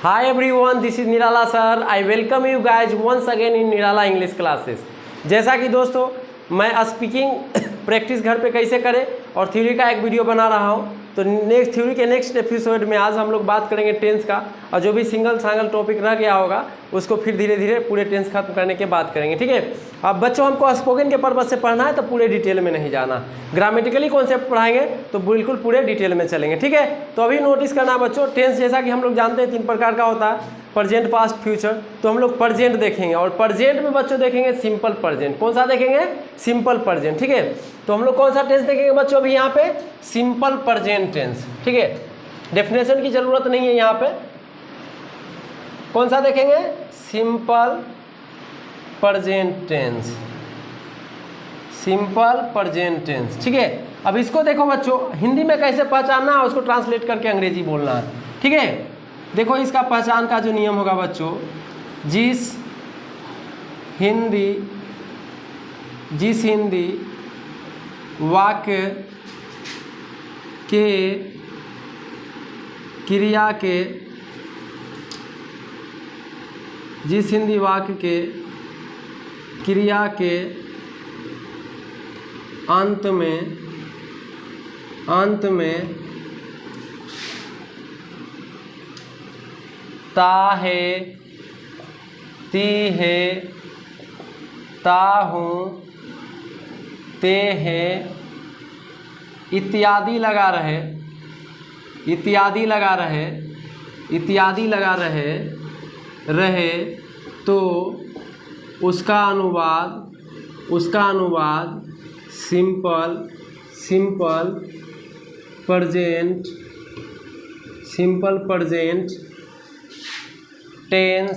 Hi everyone, this is Nirala sir. I welcome you guys once again in Nirala English classes. जैसा कि दोस्तों मैं speaking practice घर पे कैसे करें और थ्योरी का एक वीडियो बना रहा हूँ। तो नेक्स्ट थ्योरी के नेक्स्ट एपिसोड में आज हम लोग बात करेंगे टेंस का, और जो भी सिंगल सांगल टॉपिक रह गया होगा उसको फिर धीरे धीरे पूरे टेंस खत्म करने के बात करेंगे। ठीक है, अब बच्चों हमको स्पोकन के पर्पज से पढ़ना है तो पूरे डिटेल में नहीं जाना, ग्रामेटिकली कॉन्सेप्ट पढ़ाएंगे तो बिल्कुल पूरे डिटेल में चलेंगे। ठीक है, तो अभी नोटिस करना बच्चों, टेंस जैसा कि हम लोग जानते हैं 3 प्रकार का होता है, प्रेजेंट, पास्ट, फ्यूचर। तो हम लोग प्रेजेंट देखेंगे और प्रेजेंट में बच्चों देखेंगे सिंपल प्रेजेंट। कौन सा देखेंगे? Simple present. ठीक है, तो हम लोग कौन सा टेंस देखेंगे बच्चों अभी यहाँ पे? Simple present tense. ठीक है, डेफिनेशन की जरूरत नहीं है यहाँ पे। कौन सा देखेंगे? Simple present tense. Simple present tense. ठीक है, अब इसको देखो बच्चों, हिंदी में कैसे पहचानना है उसको ट्रांसलेट करके अंग्रेजी बोलना है। ठीक है, देखो इसका पहचान का जो नियम होगा बच्चों, जिस हिंदी वाक्य के क्रिया के जिस हिंदी वाक्य के क्रिया के अंत में ता है, ती है, ता हूँ, ते है, इत्यादि लगा रहे तो उसका अनुवाद simple present tense,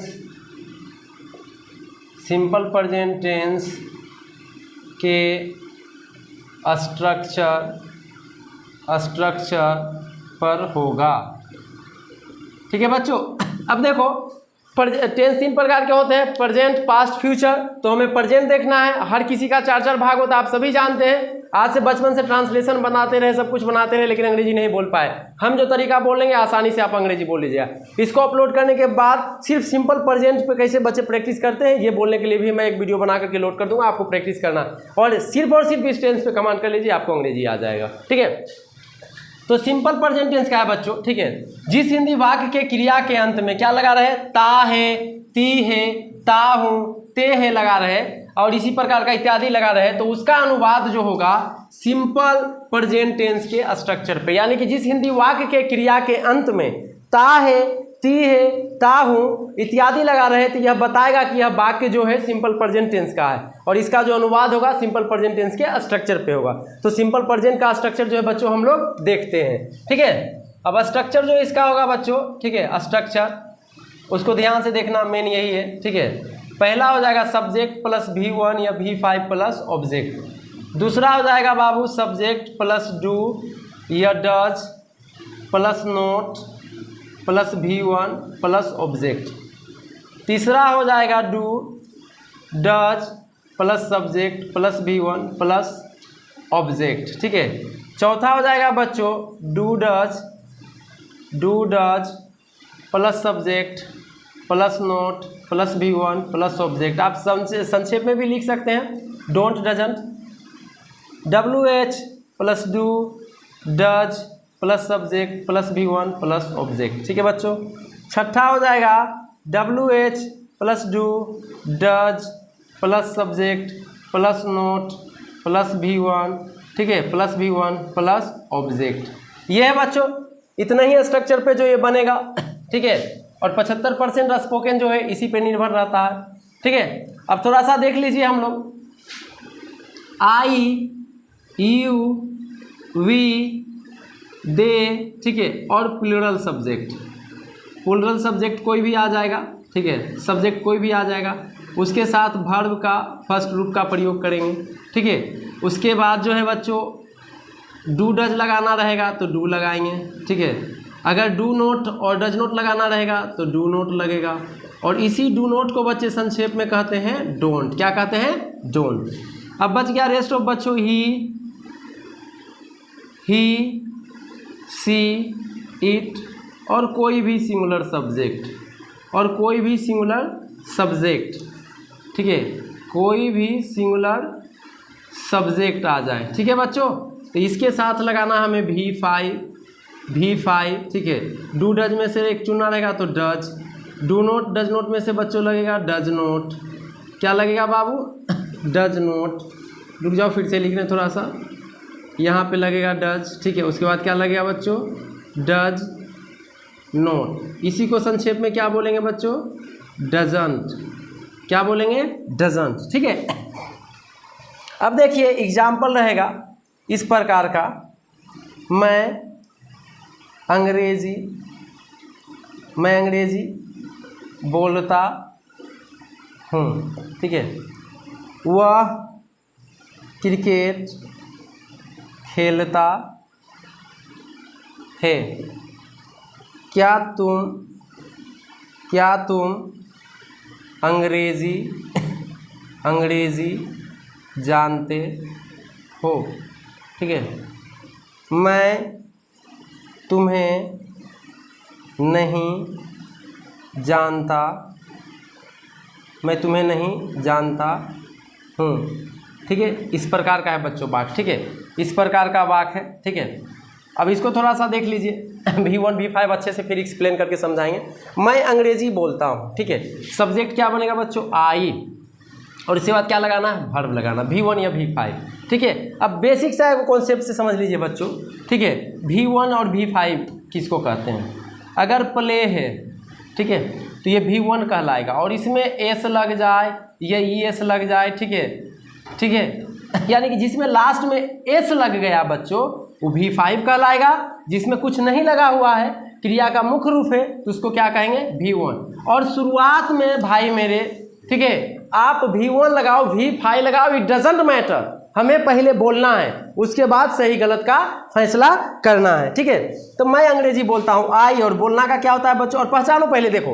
simple present tense के स्ट्रक्चर पर होगा। ठीक है बच्चों, अब देखो टेंस 3 प्रकार के होते हैं, प्रेजेंट, पास्ट, फ्यूचर। तो हमें प्रेजेंट देखना है, हर किसी का 4 भाग होता है, आप सभी जानते हैं। आज से बचपन से ट्रांसलेशन बनाते रहे, सब कुछ बनाते रहे, लेकिन अंग्रेजी नहीं बोल पाए। हम जो तरीका बोलेंगे आसानी से आप अंग्रेजी बोल लीजिएगा। इसको अपलोड करने के बाद सिर्फ सिंपल प्रेजेंट पे कैसे बच्चे प्रैक्टिस करते हैं ये बोलने के लिए भी मैं एक वीडियो बना करके लोड कर दूंगा, आपको प्रैक्टिस करना और सिर्फ इस टेंस पे कमांड कर लीजिए, आपको अंग्रेजी आ जाएगा। ठीक है, तो सिंपल प्रेजेंट टेंस क्या है बच्चों? ठीक है, जिस हिंदी वाक्य के क्रिया के अंत में क्या लगा रहे? ता है, ती है, ता हूँ, ते है लगा रहे और इसी प्रकार का इत्यादि लगा रहे, तो उसका अनुवाद जो होगा सिंपल प्रेजेंट टेंस के स्ट्रक्चर पे। यानी कि जिस हिंदी वाक्य के क्रिया के अंत में ता है, ती है, ता हूँ इत्यादि लगा रहे, तो यह बताएगा कि यह वाक्य जो है सिंपल प्रेजेंट टेंस का है और इसका जो अनुवाद होगा सिंपल प्रेजेंट टेंस के स्ट्रक्चर पे होगा। तो सिंपल प्रेजेंट का स्ट्रक्चर जो है बच्चों हम लोग देखते हैं। ठीक है, अब स्ट्रक्चर जो इसका होगा बच्चों, ठीक है, स्ट्रक्चर उसको ध्यान से देखना, मेन यही है। ठीक है, पहला हो जाएगा सब्जेक्ट प्लस V1 या V5 प्लस ऑब्जेक्ट। दूसरा हो जाएगा बाबू सब्जेक्ट प्लस डू या does plus note plus V1 plus object. तीसरा हो जाएगा do does plus subject plus V1 plus object. ठीक है, चौथा हो जाएगा बच्चों do does plus subject plus note plus V1 plus object. आप संक्षेप में भी लिख सकते हैं don't, doesn't, WH plus do does plus subject plus V1 plus object. ठीक है बच्चों, छठा हो जाएगा WH plus do does plus subject plus note plus V1, ठीक है, प्लस V1 प्लस ऑब्जेक्ट। ये है बच्चों, इतना ही स्ट्रक्चर पे जो ये बनेगा। ठीक है, और 75% स्पोकन जो है इसी पे निर्भर रहता है। ठीक है, अब थोड़ा सा देख लीजिए हम लोग, आई, यू, वी, दे, ठीक है, और प्लूरल सब्जेक्ट कोई भी आ जाएगा। ठीक है, सब्जेक्ट कोई भी आ जाएगा, उसके साथ वर्ब का फर्स्ट रूप का प्रयोग करेंगे। ठीक है, उसके बाद जो है बच्चों डू डज लगाना रहेगा तो डू लगाएंगे। ठीक है, अगर डू नोट और डज नोट लगाना रहेगा तो डू नोट लगेगा, और इसी डू नोट को बच्चे संक्षेप में कहते हैं डोंट। क्या कहते हैं? डोंट। अब बच गया रेस्ट ऑफ बच्चों ही, सी, इट, और कोई भी सिंगुलर सब्जेक्ट, और कोई भी सिंगुलर सब्जेक्ट, ठीक है, कोई भी सिंगुलर सब्जेक्ट आ जाए, ठीक है बच्चों। तो इसके साथ लगाना हमें V5, ठीक है। डू डज में से एक चुनना रहेगा तो does, do not does note में से बच्चों लगेगा डज नोट, क्या लगेगा बाबू, डज नोट। रुक जाओ फिर से लिखने थोड़ा सा, यहाँ पे लगेगा डज, ठीक है। उसके बाद क्या लगेगा बच्चों, डज नोट। इसी को संक्षेप में क्या बोलेंगे बच्चों, डजंट, क्या बोलेंगे, डजंट, ठीक है। अब देखिए एग्जाम्पल रहेगा इस प्रकार का, मैं अंग्रेजी बोलता हूँ, ठीक है। वह क्रिकेट खेलता है, क्या तुम अंग्रेजी जानते हो, ठीक है। मैं तुम्हें नहीं जानता हूँ, ठीक है। इस प्रकार का है बच्चों वाक्य, ठीक है, इस प्रकार का वाक्य है, ठीक है। अब इसको थोड़ा सा देख लीजिए, V1 V5 अच्छे से फिर एक्सप्लेन करके समझाएंगे। मैं अंग्रेजी बोलता हूँ, ठीक है, सब्जेक्ट क्या बनेगा बच्चों, आई, और इसके बाद क्या लगाना है, वर्ब लगाना, V1 या V5, ठीक है। अब बेसिक सा कॉन्सेप्ट से समझ लीजिए बच्चों, ठीक है। V1 और V5 किसको कहते हैं, अगर प्ले है, ठीक है, तो ये V1 कहलाएगा, और इसमें एस लग जाए या ES लग जाए, ठीक है, ठीक है, यानी कि जिसमें लास्ट में एस लग गया बच्चों वो V5 कहलाएगा, जिसमें कुछ नहीं लगा हुआ है, क्रिया का मुख्य रूप है, तो उसको क्या कहेंगे, V1। और शुरुआत में भाई मेरे, ठीक है, आप V1 लगाओ V5 लगाओ, इट डजंट मैटर, हमें पहले बोलना है, उसके बाद सही गलत का फैसला करना है, ठीक है। तो मैं अंग्रेजी बोलता हूँ, आई, और बोलना का क्या होता है बच्चों, और पहचानो पहले, देखो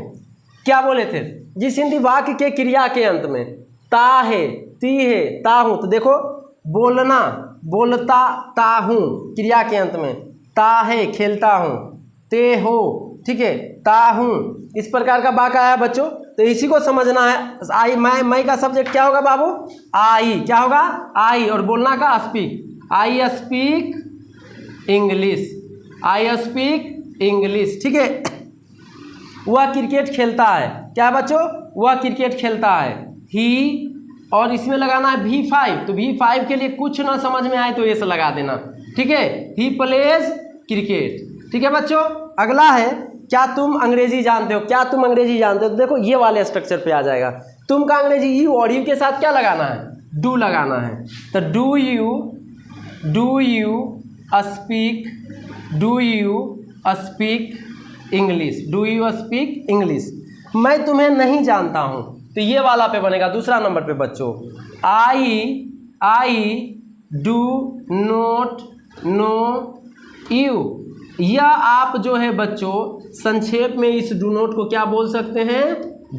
क्या बोले थे, जिस हिंदी वाक्य के क्रिया के अंत में ता है, ती है, ता हूँ, तो देखो बोलना, बोलता ता हूँ, क्रिया के अंत में ता है, खेलता हूँ, ते हो, ठीक है, ता हूँ, इस प्रकार का वाक्य आया बच्चों। तो इसी को समझना है। आई, मैं का सब्जेक्ट क्या होगा बाबू, आई, क्या होगा, आई, और बोलना का स्पीक, आई स्पीक इंग्लिश, आई स्पीक इंग्लिश, ठीक है। वह क्रिकेट खेलता है, क्या है बच्चों, वह क्रिकेट खेलता है, ही, और इसमें लगाना है V5, तो V5 के लिए कुछ ना समझ में आए तो एस लगा देना, ठीक है, ही प्लेज क्रिकेट, ठीक है बच्चों। अगला है, क्या तुम अंग्रेजी जानते हो, क्या तुम अंग्रेजी जानते हो, तो देखो ये वाले स्ट्रक्चर पे आ जाएगा, तुम का अंग्रेजी यू, और यू के साथ क्या लगाना है, डू लगाना है, तो do you speak English, do you speak English. मैं तुम्हें नहीं जानता हूँ, तो ये वाला पे बनेगा दूसरा नंबर पे बच्चों, आई डू नॉट नो यू। यह आप जो है बच्चों संक्षेप में इस डू नॉट को क्या बोल सकते हैं,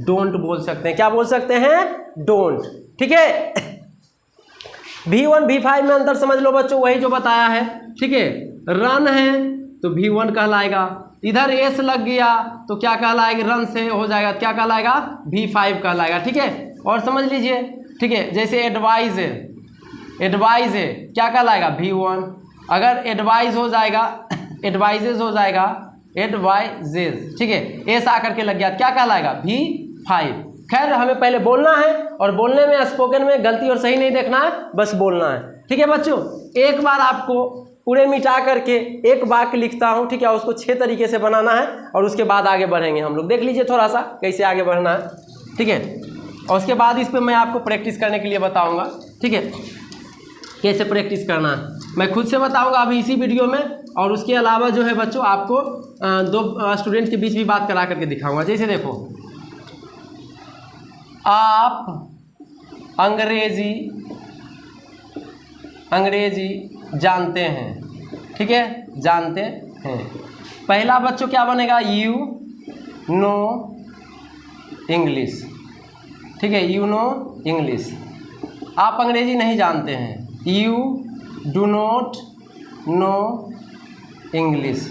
डोंट बोल सकते हैं, क्या बोल सकते हैं, डोंट, ठीक है। V1 V5 में अंतर समझ लो बच्चों, वही जो बताया है, ठीक है। रन है तो V1 कहलाएगा, इधर एस लग गया तो क्या कहलाएगा, रन से हो जाएगा, क्या कहलाएगा, V5 कहलाएगा, ठीक है। और समझ लीजिए, ठीक है, जैसे एडवाइज है क्या कहलाएगा, V1, अगर एडवाइज हो जाएगा, एडवाइजेज हो जाएगा, एडवाइजेज, ठीक है, एस आकर के लग गया, क्या कहलाएगा, V5। खैर हमें पहले बोलना है, और बोलने में स्पोकन में गलती और सही नहीं देखना है, बस बोलना है, ठीक है बच्चों। एक बार आपको पूरे मिटा करके एक वाक्य लिखता हूँ, ठीक है, उसको 6 तरीके से बनाना है, और उसके बाद आगे बढ़ेंगे हम लोग, देख लीजिए थोड़ा सा कैसे आगे बढ़ना है, ठीक है। और उसके बाद इस पर मैं आपको प्रैक्टिस करने के लिए बताऊँगा, ठीक है, कैसे प्रैक्टिस करना है मैं खुद से बताऊँगा अभी इसी वीडियो में, और उसके अलावा जो है बच्चों आपको 2 स्टूडेंट के बीच भी बात करा करके दिखाऊँगा। जैसे देखो, आप अंग्रेजी जानते हैं, ठीक है, जानते हैं। पहला बच्चों क्या बनेगा, यू नो इंग्लिश, ठीक है, यू नो इंग्लिश। आप अंग्रेजी नहीं जानते हैं, you do not know English.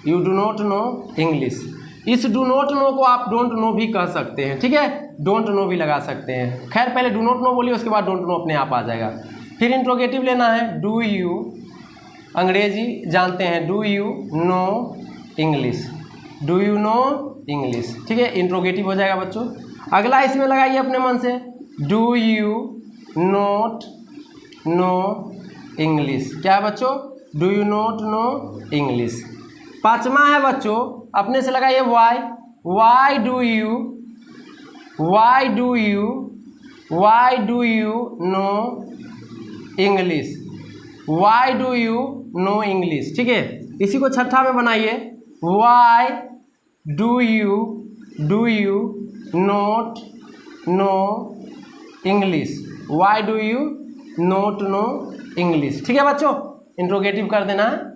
You do not know English. इस डू नॉट नो को आप डोंट नो भी कह सकते हैं, ठीक है, डोंट नो भी लगा सकते हैं। खैर पहले डू नॉट नो बोलिए, उसके बाद डोंट नो अपने आप आ जाएगा। फिर इंट्रोगेटिव लेना है, डू यू, अंग्रेजी जानते हैं, do you know English, do you know English, ठीक है, इंट्रोगेटिव हो जाएगा बच्चों। अगला इसमें लगाइए अपने मन से, do you not know English. क्या है बच्चों? Do you not know English. पांचवा है बच्चों, अपने से लगाइए why, why do you know English, why do you know English, ठीक है। इसी को छठा में बनाइए, why do you not know English, why do you not know English, ठीक है बच्चों, इंट्रोगेटिव कर देना है।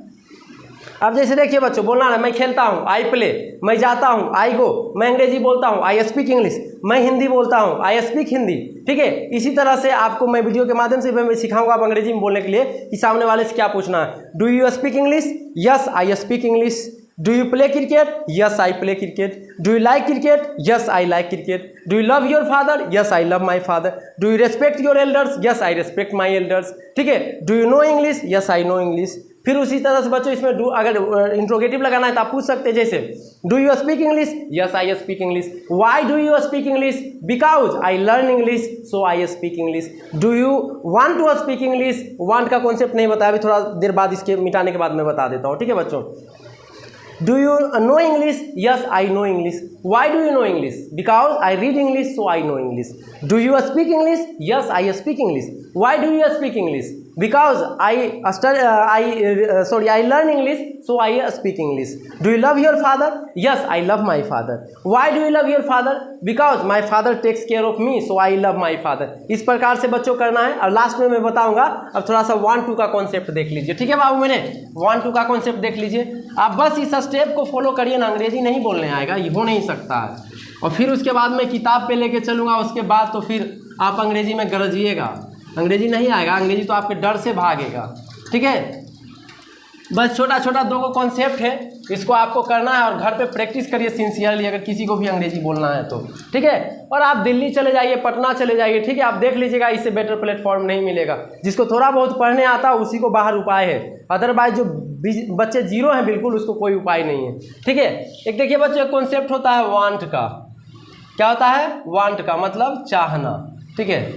अब जैसे देखिए बच्चों, बोलना है मैं खेलता हूँ, आई प्ले, मैं जाता हूँ, आई गो, मैं अंग्रेजी बोलता हूँ, आई स्पीक इंग्लिश, मैं हिंदी बोलता हूँ, आई स्पीक हिंदी, ठीक है। इसी तरह से आपको मैं वीडियो के माध्यम से मैं सिखाऊंगा आप अंग्रेजी में बोलने के लिए कि सामने वाले से क्या पूछना है। Do you speak English? Yes I speak English. Do you play cricket? Yes I play cricket. Do you like cricket? Yes I like cricket. Do you love your father? Yes I love my father. Do you respect your elders? Yes I respect my elders, ठीक है। Do you know English? Yes I know English. फिर उसी तरह से बच्चों इसमें do, अगर interrogative लगाना है तो आप पूछ सकते हैं, जैसे do you speak English? Yes I speak English. Why do you speak English? Because I learn English so I speak English. Do you want to speak English? Want का कॉन्सेप्ट नहीं बताया, अभी थोड़ा देर बाद इसके मिटाने के बाद मैं बता देता हूँ, ठीक है बच्चों। Do you know English? Yes I know English. Why do you know English? Because I read English so I know English. Do you speak English? Yes I speak English. Why do you speak English? Because I learn English so I speak English. Do you love your father? Yes I love my father. Why do you love your father? Because my father takes care of me so I love my father. इस प्रकार से बच्चों करना है, और last में मैं बताऊंगा। अब थोड़ा सा 1-2 का कॉन्सेप्ट देख लीजिए, ठीक है बाबू, मेरे 1-2 का कॉन्सेप्ट देख लीजिए। आप बस इस स्टेप को फॉलो करिए ना, अंग्रेजी नहीं बोलने आएगा, ये हो नहीं सकता है। और फिर उसके बाद मैं किताब पे लेके चलूँगा, उसके बाद तो फिर आप अंग्रेजी में गरजिएगा, अंग्रेजी नहीं आएगा, अंग्रेजी तो आपके डर से भागेगा, ठीक है। बस छोटा छोटा 2 कॉन्सेप्ट है, इसको आपको करना है और घर पे प्रैक्टिस करिए सिंसियरली, अगर किसी को भी अंग्रेजी बोलना है तो, ठीक है। और आप दिल्ली चले जाइए, पटना चले जाइए, ठीक है, आप देख लीजिएगा, इससे बेटर प्लेटफॉर्म नहीं मिलेगा। जिसको थोड़ा बहुत पढ़ने आता है उसी को बाहर उपाय है, अदरवाइज जो बच्चे जीरो हैं बिल्कुल, उसको कोई उपाय नहीं है, ठीक है। एक देखिए बच्चों, एक कॉन्सेप्ट होता है वांट का। क्या होता है? वांट का मतलब चाहना, ठीक है।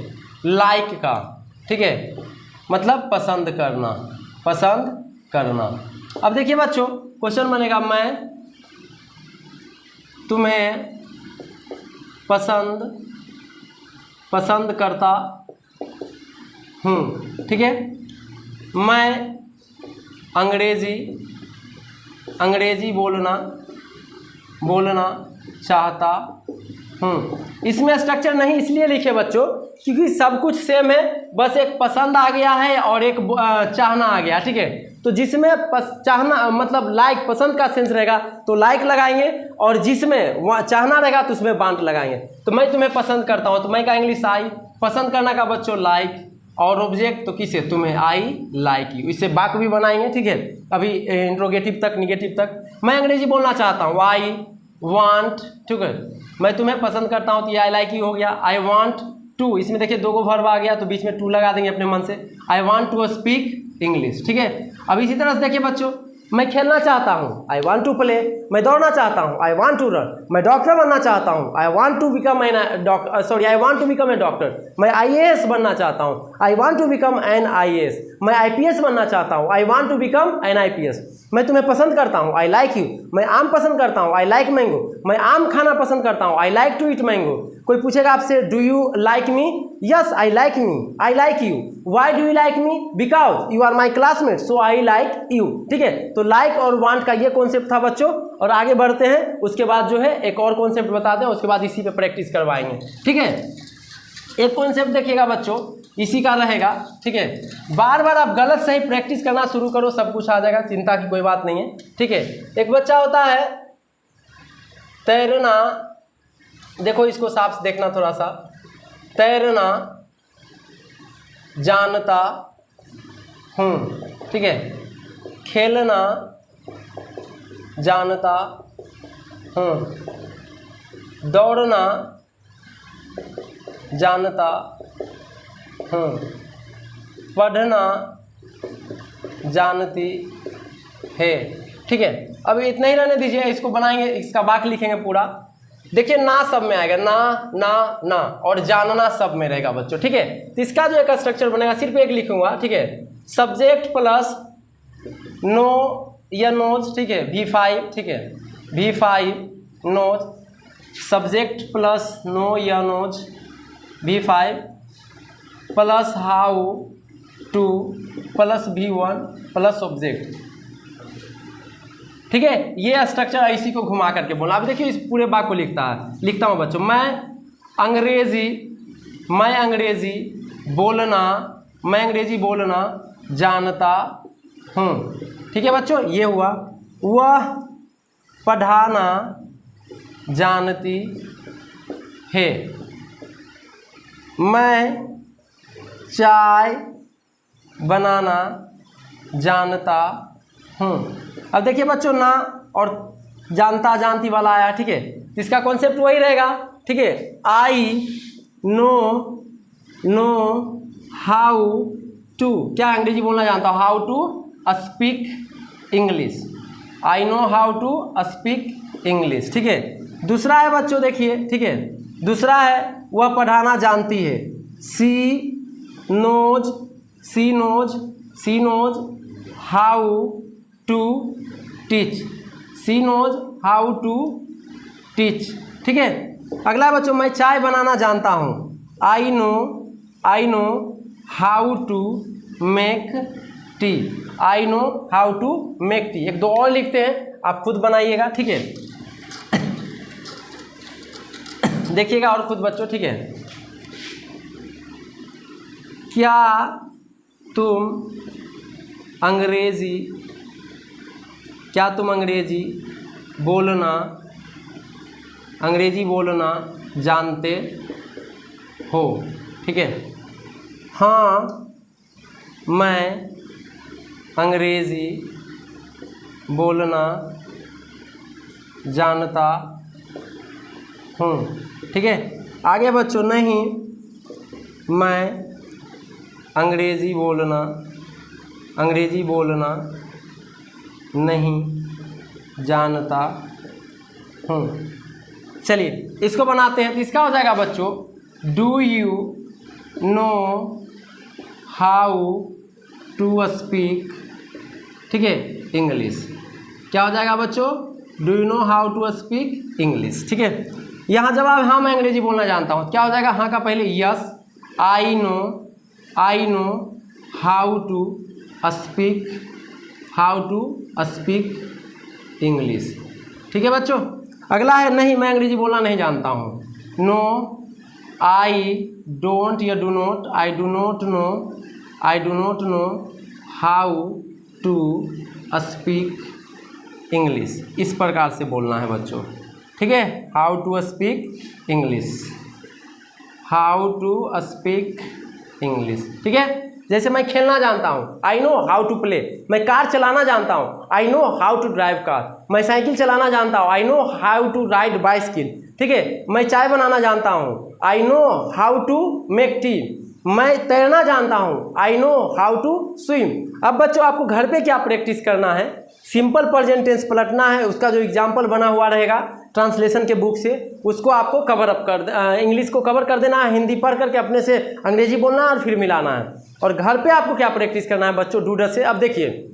लाइक का, ठीक है, मतलब पसंद करना, पसंद करना। अब देखिए बच्चों, क्वेश्चन बनेगा, मैं तुम्हें पसंद करता हूँ, ठीक है। मैं अंग्रेजी बोलना चाहता हूँ। इसमें स्ट्रक्चर नहीं इसलिए लिखे बच्चों क्योंकि सब कुछ सेम है, बस एक पसंद आ गया है और एक चाहना आ गया, ठीक है। तो जिसमें चाहना मतलब लाइक, पसंद का सेंस रहेगा तो लाइक लगाएंगे, और जिसमें चाहना रहेगा तो उसमें वांट लगाएंगे। तो मैं तुम्हें पसंद करता हूँ तो मैं का इंग्लिश आई, पसंद करना का बच्चों लाइक, और ऑब्जेक्ट तो किसे? तुम्हें, आई लाइक यू। इससे वाक्य भी बनाएंगे, ठीक है, अभी इंट्रोगेटिव तक, निगेटिव तक। मैं अंग्रेजी बोलना चाहता हूँ, आई वांट, ठीक है, मैं तुम्हें पसंद करता हूँ तो ये आई लाइक यू हो गया। आई वांट टू, इसमें देखिए 2 वर्ब आ गया तो बीच में टू लगा देंगे अपने मन से, I want to speak English, ठीक है। अब इसी तरह से देखिए बच्चों, मैं खेलना चाहता हूँ, आई वांट टू प्ले। मैं दौड़ना चाहता हूँ, आई वांट टू रन। मैं डॉक्टर बनना चाहता हूँ, I want to become I want to become a doctor. मैं IAS बनना चाहता हूँ, I want to become an IAS। मैं IPS बनना चाहता हूँ, I want to become an IPS। मैं तुम्हें पसंद करता हूँ, आई लाइक यू। मैं आम पसंद करता हूँ, आई लाइक मैंगो। मैं आम खाना पसंद करता हूँ, I like to eat mango. कोई पूछेगा आपसे, do you like me? Yes I like me, I like you. Why do you like me? Because you are my classmate so I like you, ठीक है। तो लाइक और want का ये concept था बच्चों। और आगे बढ़ते हैं, उसके बाद जो है एक और कॉन्सेप्ट बताते हैं, उसके बाद इसी पे प्रैक्टिस करवाएंगे, ठीक है। एक कॉन्सेप्ट देखिएगा बच्चों, इसी का रहेगा, ठीक है। बार बार आप गलत सही प्रैक्टिस करना शुरू करो, सब कुछ आ जाएगा, चिंता की कोई बात नहीं है, ठीक है। एक बच्चा होता है तैरना, देखो इसको साफ से देखना थोड़ा सा, तैरना जानता हूँ, ठीक है। खेलना जानता हूँ, दौड़ना जानता हूँ, पढ़ना जानती है। ठीक है, अब इतना ही रहने दीजिए, इसको बनाएंगे, इसका वाक्य लिखेंगे पूरा। देखिए ना सब में आएगा, ना ना ना, और जानना सब में रहेगा बच्चों। ठीक है, तो इसका जो एक स्ट्रक्चर बनेगा, सिर्फ एक लिखूंगा। ठीक है, सब्जेक्ट प्लस नो या नोज। ठीक है, V5। ठीक है, V5 knows, subject plus know या knows V5 plus how to plus V1 plus object. ठीक है, ये स्ट्रक्चर इसी को घुमा करके बोला। अब देखिए इस पूरे वाक्य को लिखता हूँ बच्चों। मैं अंग्रेजी बोलना जानता हूँ। ठीक है बच्चों, ये हुआ। वह पढ़ाना जानती है। मैं चाय बनाना जानता हूँ। अब देखिए बच्चों, ना और जानता जानती वाला आया। ठीक है, इसका कॉन्सेप्ट वही रहेगा। ठीक है, आई नो हाउ टू, क्या अंग्रेजी बोलना जानता हूँ, how to speak English. I know how to speak English. ठीक है, दूसरा है बच्चों, देखिए। ठीक है, दूसरा है वह पढ़ाना जानती है। She knows how to teach. She knows how to teach. ठीक है, अगला बच्चों, मैं चाय बनाना जानता हूँ। I know how to make tea. I know how to make tea. एक दो और लिखते हैं, आप खुद बनाइएगा। ठीक है, देखिएगा और खुद बच्चों। ठीक है, क्या तुम अंग्रेजी बोलना जानते हो। ठीक है, हाँ मैं अंग्रेजी बोलना जानता हूँ। ठीक है, आगे बच्चों, नहीं मैं अंग्रेजी बोलना नहीं जानता हूँ। चलिए इसको बनाते हैं। तो इसका हो जाएगा बच्चों, do you know how to speak. ठीक है, इंग्लिश। क्या हो जाएगा बच्चों, do you know how to speak English. ठीक है, यहाँ जवाब हाँ मैं अंग्रेजी बोलना जानता हूँ। क्या हो जाएगा, हाँ का पहले yes, I know how to speak English. ठीक है बच्चों, अगला है नहीं मैं अंग्रेजी बोलना नहीं जानता हूँ। नो आई डोंट या do not, I do not know how to speak English. इस प्रकार से बोलना है बच्चों। ठीक है, हाउ टू स्पीक इंग्लिश। ठीक है, जैसे मैं खेलना जानता हूँ, I know how to play. मैं कार चलाना जानता हूँ, I know how to drive car. मैं साइकिल चलाना जानता हूँ, I know how to ride bicycle. ठीक है, मैं चाय बनाना जानता हूँ, I know how to make tea. मैं तैरना जानता हूँ, I know how to swim. अब बच्चों आपको घर पे क्या प्रैक्टिस करना है, सिंपल प्रेजेंट टेंस पलटना है। उसका जो एग्जाम्पल बना हुआ रहेगा ट्रांसलेशन के बुक से, उसको आपको कवर अप इंग्लिश को कवर कर देना है, हिंदी पढ़ करके अपने से अंग्रेजी बोलना है और फिर मिलाना है। और घर पे आपको क्या प्रैक्टिस करना है बच्चों, डूडस से। अब देखिए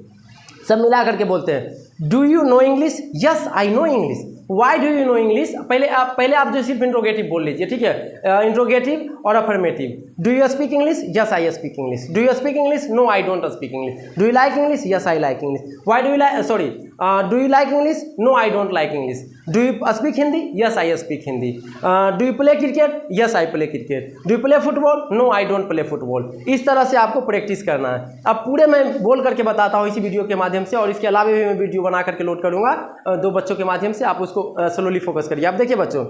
सब मिला करके बोलते हैं, do you know English, yes I know English. Why do you know English, पहले आप जो सिर्फ इंट्रोगेटिव बोल लीजिए। ठीक है, इंट्रोगेटिव और affirmative. Do you speak English, yes I speak English. Do you speak English, no I don't speak English. Do you like English, yes I like English. Why do you like, sorry, do you like English, no I don't like English. Do you speak Hindi, yes I speak Hindi. Do you play cricket, yes I play cricket. Do you play football, no I don't play football. इस तरह से आपको practice करना है। अब पूरे मैं बोल करके बताता हूँ इसी वीडियो के माध्यम से, और इसके अलावा भी मैं वीडियो बना करके लोड करूँगा दो बच्चों के माध्यम से। आप उसको स्लोली फोकस करिए। आप देखिए बच्चों,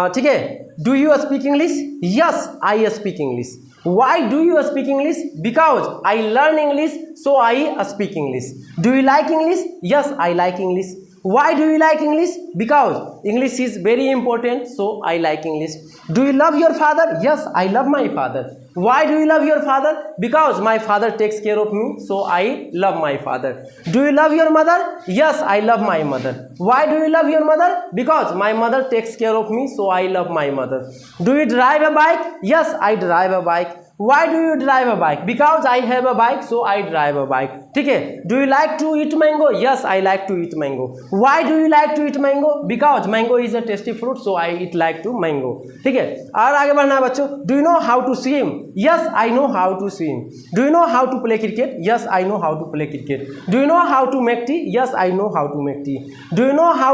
ठीक है, do you speak English, yes I speak English. Why do you speak English? Because I learn English, so I speak English. Do you like English? Yes, I like English. Why do you like English? Because English is very important, so I like English. Do you love your father? Yes, I love my father. Why do you love your father? Because my father takes care of me, so I love my father. Do you love your mother? Yes, I love my mother. Why do you love your mother? Because my mother takes care of me, so I love my mother. Do you drive a bike? Yes, I drive a bike. Why do you drive a bike? Because I have a bike, so I drive a bike. ठीक है. Do you like to eat mango? Yes, I like to eat mango. Why do you like to eat mango? Because mango is a tasty fruit, so I eat like to mango. ठीक है. और आगे बढ़ना है बच्चों. Do you know how to swim? Yes, I know how to swim. Do you know how to play cricket? Yes, I know how to play cricket. Do you know how to make tea? Yes, I know how to make tea. Do you know how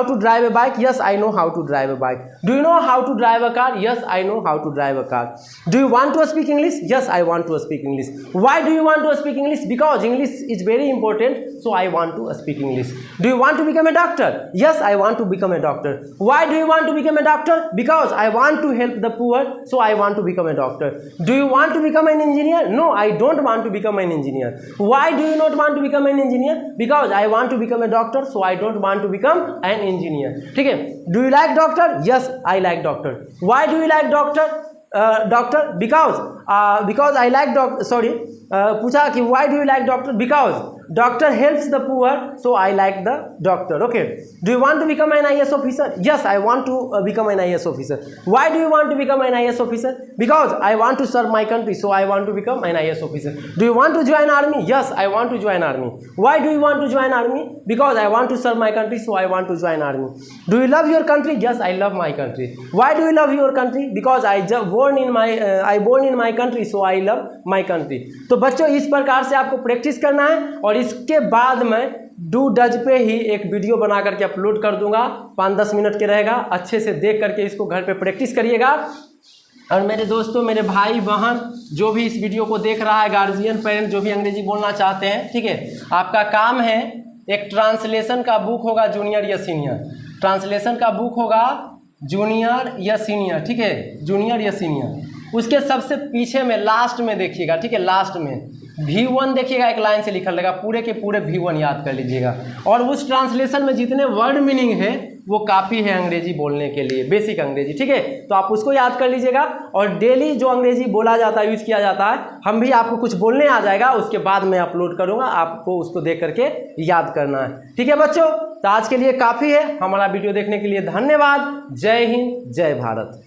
to drive a bike? Yes, I know how to drive a bike. Do you know how to drive a car? Yes, I know how to drive a car. Do you want to speak English? Yes, I want to speak English. Why do you want to speak English? Because English is very important, so I want to speak English. Do you want to become a doctor? Yes, I want to become a doctor. Why do you want to become a doctor? Because I want to help the poor, so I want to become a doctor. Do you want to become an engineer? No, I don't want to become an engineer. Why do you not want to become an engineer? Because I want to become a doctor, so I don't want to become an engineer. ठीक है. Do you like doctor? Yes, I like doctor. Why do you like doctor? Doctor, because I like doctor. पूछा कि why do you like doctor? Because doctor helps the poor, so I like the doctor. Okay. Do you want to become an IAS officer? Yes, I want to become an IAS officer. Why do you want to become an IAS officer? Because I want to serve my country, so I want to become an IAS officer. Do you want to join army? Yes, I want to join army. Why do you want to join army? Because I want to serve my country, so I want to join army. Do you love your country? Yes, I love my country. Why do you love your country? Because I born in my country, so I love my country. तो बच्चों इस प्रकार से आपको practice करना है और इसके बाद मैं डू डज पे ही एक वीडियो बना करके अपलोड कर दूंगा. 5-10 मिनट के रहेगा. अच्छे से देख करके इसको घर पे प्रैक्टिस करिएगा. और मेरे दोस्तों, मेरे भाई बहन जो भी इस वीडियो को देख रहा है, गार्जियन पेरेंट जो भी अंग्रेजी बोलना चाहते हैं, ठीक है, आपका काम है एक ट्रांसलेशन का बुक होगा जूनियर या सीनियर. ट्रांसलेशन का बुक होगा जूनियर या सीनियर. ठीक है, जूनियर या सीनियर. उसके सबसे पीछे में लास्ट में देखिएगा. ठीक है, लास्ट में V1 देखिएगा, एक लाइन से लिखा रहेगा. पूरे के पूरे V1 याद कर लीजिएगा. और उस ट्रांसलेशन में जितने वर्ड मीनिंग है वो काफ़ी है अंग्रेजी बोलने के लिए, बेसिक अंग्रेजी. ठीक है, तो आप उसको याद कर लीजिएगा. और डेली जो अंग्रेजी बोला जाता है, यूज़ किया जाता है, हम भी आपको कुछ बोलने आ जाएगा, उसके बाद मैं अपलोड करूँगा. आपको उसको देख करके याद करना है. ठीक है बच्चों, तो आज के लिए काफ़ी है. हमारा वीडियो देखने के लिए धन्यवाद. जय हिंद, जय भारत.